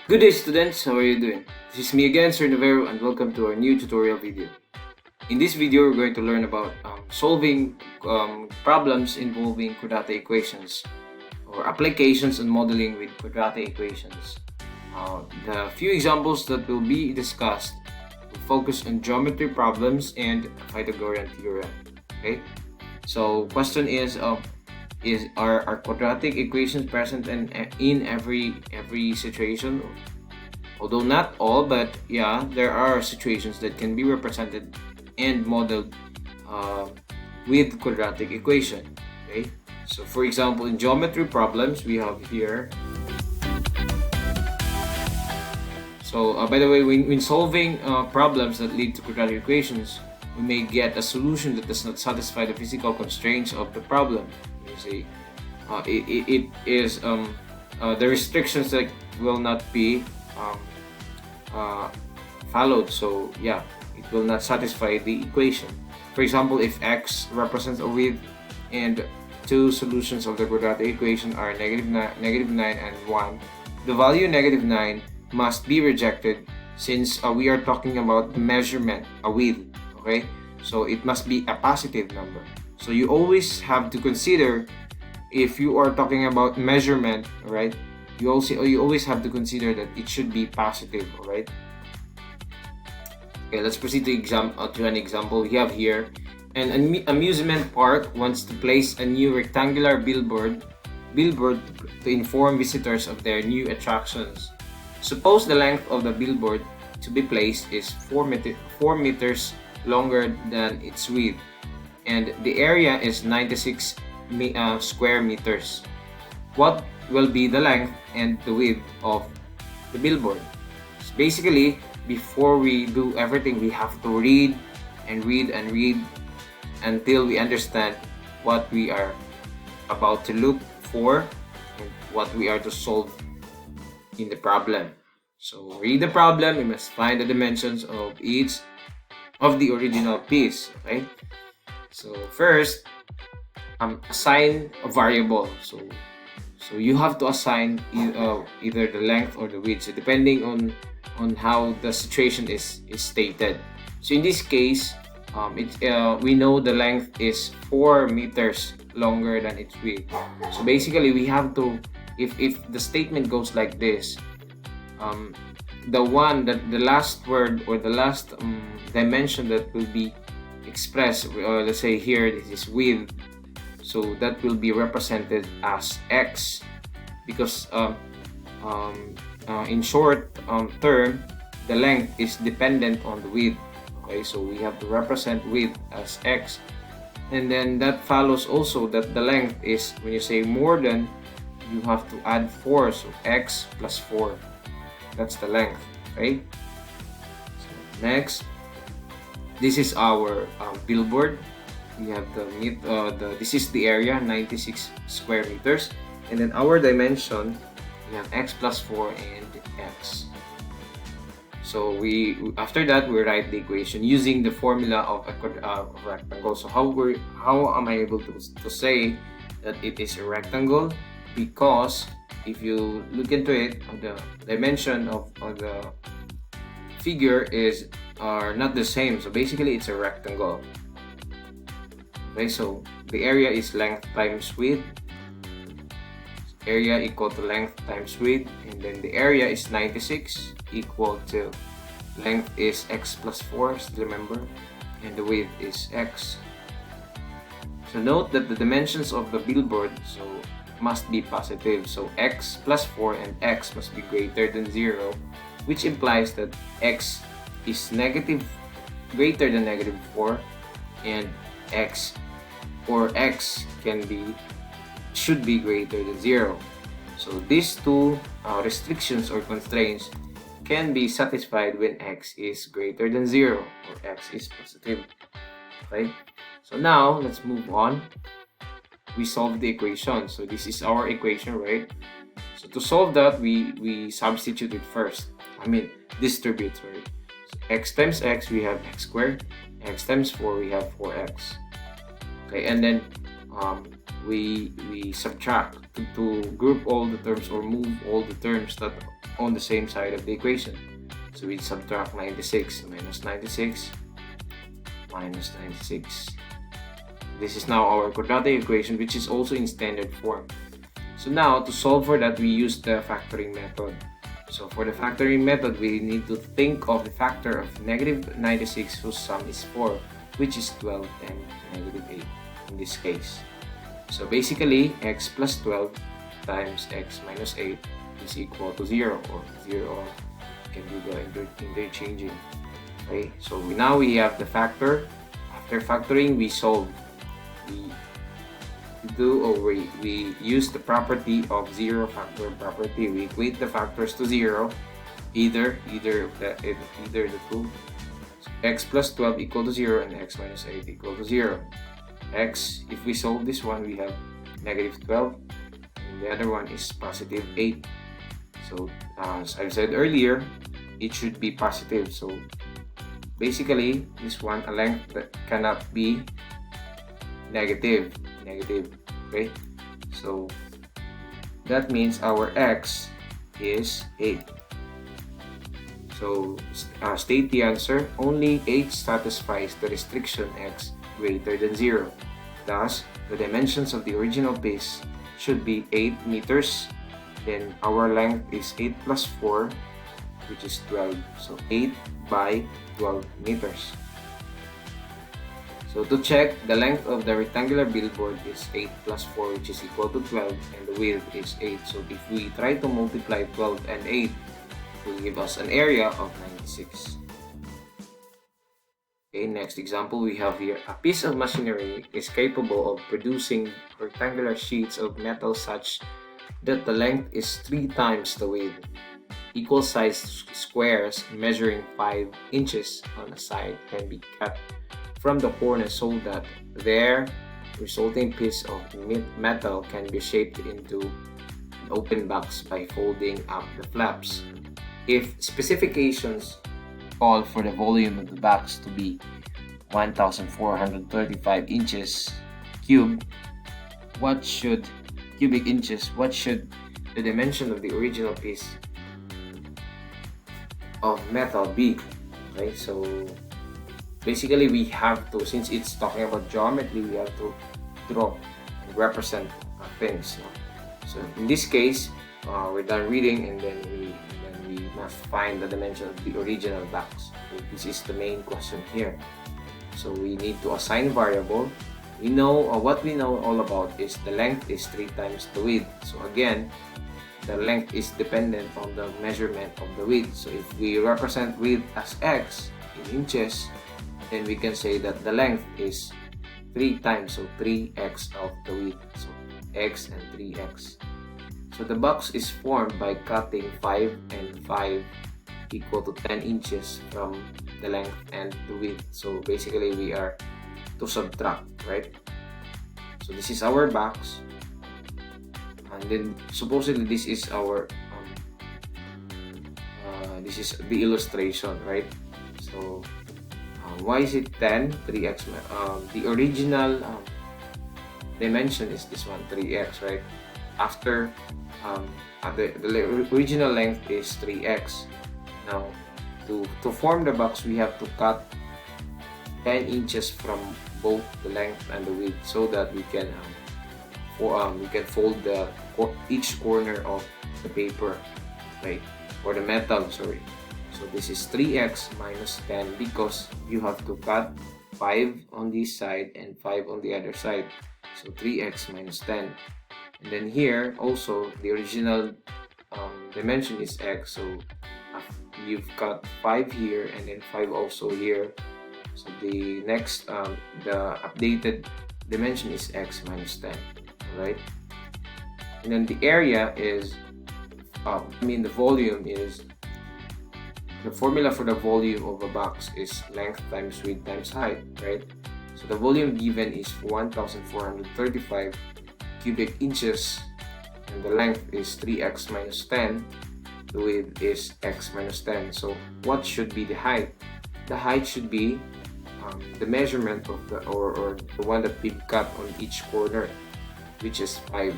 Good day students, how are you doing? This is me again, Sir Navarro, and welcome to our new tutorial video. In this video, we're going to learn about solving problems involving quadratic equations or applications and modeling with quadratic equations. The few examples that will be discussed will focus on geometry problems and Pythagorean theorem. Okay, so question is are quadratic equations present in every situation? Although not all, but yeah, there are situations that can be represented and modeled with quadratic equation. Okay, so for example, in geometry problems we have here. So by the way, when solving problems that lead to quadratic equations, we may get a solution that does not satisfy the physical constraints of the problem. You see, it is the restrictions that will not be followed. So yeah, it will not satisfy the equation. For example, if x represents a width and two solutions of the quadratic equation are -9 and 1, the value -9 must be rejected since we are talking about measurement, a width. Okay, so it must be a positive number. So you always have to consider, if you are talking about measurement, right, you always have to consider that it should be positive. All right. Okay, let's proceed to an example. We have here an amusement park wants to place a new rectangular billboard to inform visitors of their new attractions. Suppose the length of the billboard to be placed is 4 meters longer than its width, and the area is 96 square meters. What will be the length and the width of the billboard? So basically, before we do everything, we have to read and read and read until we understand what we are about to look for and what we are to solve in the problem. So read the problem, we must find the dimensions of each of the original piece. Okay, so first, assign a variable. So you have to assign either the length or the width, so depending on how the situation is stated. So in this case, we know the length is 4 meters longer than its width. So basically, we have to, if the statement goes like this, the last word or the last dimension that will be expressed, let's say here this is width, so that will be represented as x, because in short term, the length is dependent on the width. Okay, so we have to represent width as x, and then that follows also that the length is, when you say more than, you have to add 4, so x plus 4, that's the length. Okay, so next, this is our billboard. We have this is the area, 96 square meters, and then our dimension, we have x plus 4 and x. So after that we write the equation using the formula of a rectangle. So how am I able to say that it is a rectangle? Because if you look into it, the dimension of the figure are not the same. So basically it's a rectangle. Okay, so the area is length times width. Area equal to length times width, and then the area is 96 equal to length is x plus 4, still remember, and the width is x. So note that the dimensions of the billboard must be positive. So x plus 4 and x must be greater than 0, which implies that x is greater than -4, and x should be greater than 0. So these two restrictions or constraints can be satisfied when x is greater than 0 or x is positive. Okay, so now let's move on. We solve the equation. So this is our equation, right? So to solve that, we substitute it first. Distribute, right? So x times x, we have x squared. X times 4, we have 4x. Okay, and then we subtract to group all the terms or move all the terms that on the same side of the equation. So we subtract 96 minus 96 minus 96. This is now our quadratic equation, which is also in standard form. So now to solve for that, we use the factoring method. So for the factoring method, we need to think of the factor of negative 96 whose sum is 4, which is 12 and negative 8 in this case. So basically, x plus 12 times x minus 8 is equal to 0, or 0, or you can do the interchanging. Okay, so now we have the factor. After factoring, we solve. We use the property of zero factor property. We equate the factors to 0, either the two. So x plus 12 equal to 0 and x minus 8 equal to 0. X, if we solve this one, we have negative 12, and the other one is positive 8. So as I said earlier, it should be positive. So basically, this one, a length that cannot be negative. Okay, so that means our x is 8. So state the answer. Only 8 satisfies the restriction x greater than 0. Thus, the dimensions of the original piece should be 8 meters. Then our length is 8 plus 4, which is 12. So 8 by 12 meters. So to check, the length of the rectangular billboard is 8 plus 4, which is equal to 12, and the width is 8. So if we try to multiply 12 and 8, it will give us an area of 96. Okay, next example we have here. A piece of machinery is capable of producing rectangular sheets of metal such that the length is 3 times the width. Equal sized squares measuring 5 inches on a side can be cut from the corner so that their resulting piece of metal can be shaped into an open box by folding up the flaps. If specifications call for the volume of the box to be 1,435 inches cubic inches, what should the dimension of the original piece of metal be? Okay, so basically we have to, since it's talking about geometry, we have to draw and represent things. So in this case, we're done reading, and then we must find the dimension of the original box. So this is the main question here. So we need to assign variable. We know what we know all about is the length is 3 times the width. So again, the length is dependent on the measurement of the width. So if we represent width as x in inches, then we can say that the length is 3 times, so 3x of the width. So x and 3x. So the box is formed by cutting 5 and 5 equal to 10 inches from the length and the width. So basically we are to subtract, right? So this is our box, and then supposedly this is our this is the illustration, right? So why is it 10? 3x. The original dimension is this one, 3x, right? After the original length is 3x. Now to form the box, we have to cut 10 inches from both the length and the width, so that we can fold each corner of the paper, right? Or the metal, sorry. So this is 3x minus 10 because you have to cut 5 on this side and 5 on the other side. So 3x minus 10. And then here also the original dimension is x. So you've got 5 here and then 5 also here. So the next the updated dimension is x minus 10. Alright? And then the area is the volume is, the formula for the volume of a box is length times width times height, right? So the volume given is 1,435 cubic inches, and the length is 3x minus 10. The width is x minus 10. So what should be the height? The height should be the measurement of the or the one that we cut on each corner, which is 5,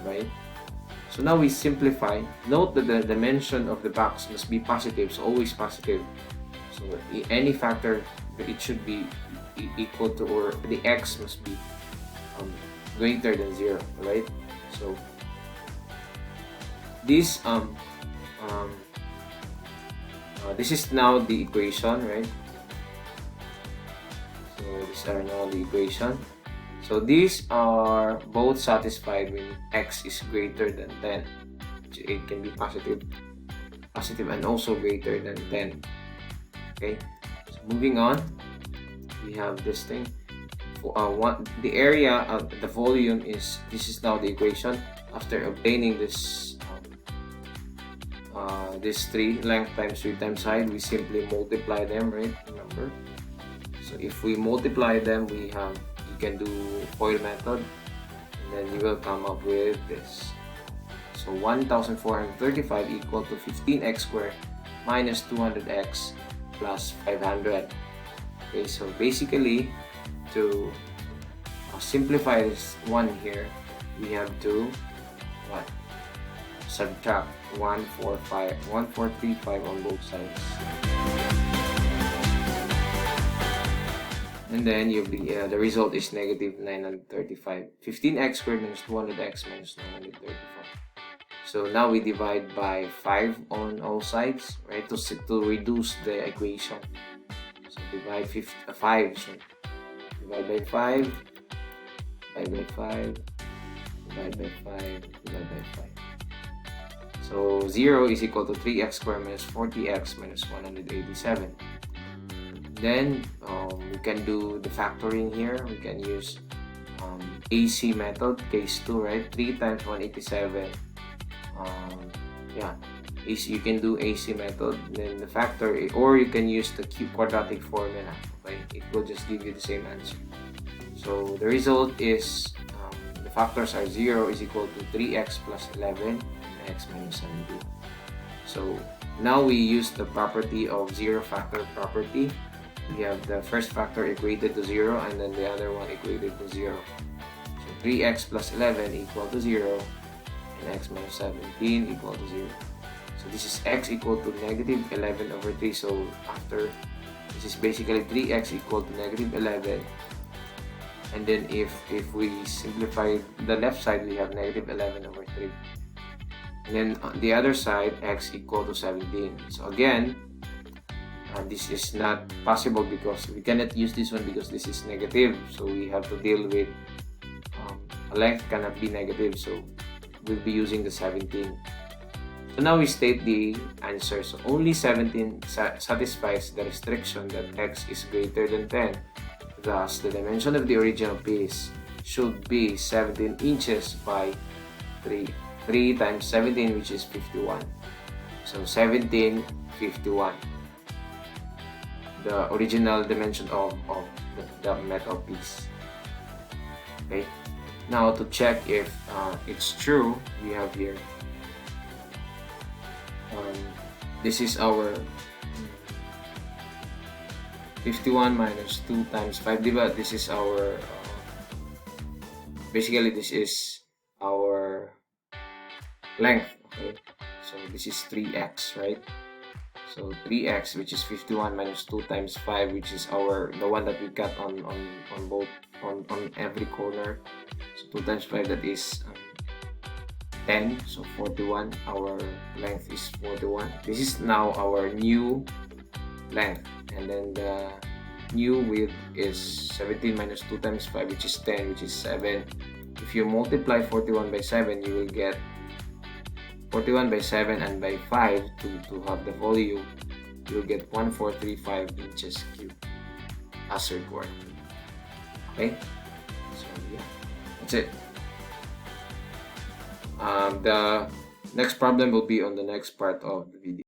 right? So now we simplify. Note that the dimension of the box must be positive, so always positive. So any factor that it should be equal to, or the x must be greater than 0, right? So this this is now the equation, right? So these are now the equation. So these are both satisfied when x is greater than 10. It can be positive and also greater than 10. Okay, so moving on, we have this thing. The area of the volume is, this is now the equation. After obtaining this this 3, length times 3 times height, we simply multiply them, right? Remember, so if we multiply them, you can do FOIL method, and then you will come up with this. So 1435 equal to 15x squared minus 200x plus 500. Okay, so basically, to simplify this one here, we have to what? Subtract 1435 on both sides, and then the result is negative 935. 15x squared minus 200x minus 935. So now we divide by 5 on all sides, right, to reduce the equation. So divide 5. So divide by 5, divide by 5, divide by 5, divide by 5. So 0 is equal to 3x squared minus 40x minus 187. Then we can do the factoring here. We can use AC method, case 2, right? 3 times 187. You can do AC method, then the factor, or you can use the quadratic formula. Okay, it will just give you the same answer. So the result is the factors are 0 is equal to 3x plus 11 and x minus 17. So now we use the property of zero factor property. We have the first factor equated to 0, and then the other one equated to 0. So 3x plus 11 equal to 0, and x minus 17 equal to 0. So this is x equal to negative 11 over 3. So after, this is basically 3x equal to negative 11. And then if we simplify the left side, we have negative 11 over 3. And then on the other side, x equal to 17. So again, this is not possible because we cannot use this one because this is negative. So we have to deal with a length cannot be negative. So we'll be using the 17. So now we state the answer. So only 17 satisfies the restriction that x is greater than 10. Thus, the dimension of the original piece should be 17 inches by 3. 3 times 17, which is 51. So 17, 51. The original dimension of the metal piece. Okay. Now to check if it's true, we have here. This is our 51 minus 2 times 5, diba? This is our basically this is our length. Okay, so this is 3x, right? So 3x, which is 51 minus 2 times 5, which is the one that we got on both on every corner. So 2 times 5, that is 10. So 41. Our length is 41. This is now our new length, and then the new width is 17 minus 2 times 5, which is 10, which is 7. If you multiply 41 by 7, you will get 41 by 7 and by 5 to have the volume. You will get 1435 inches cubed as required. Okay, so yeah, that's it. The next problem will be on the next part of the video.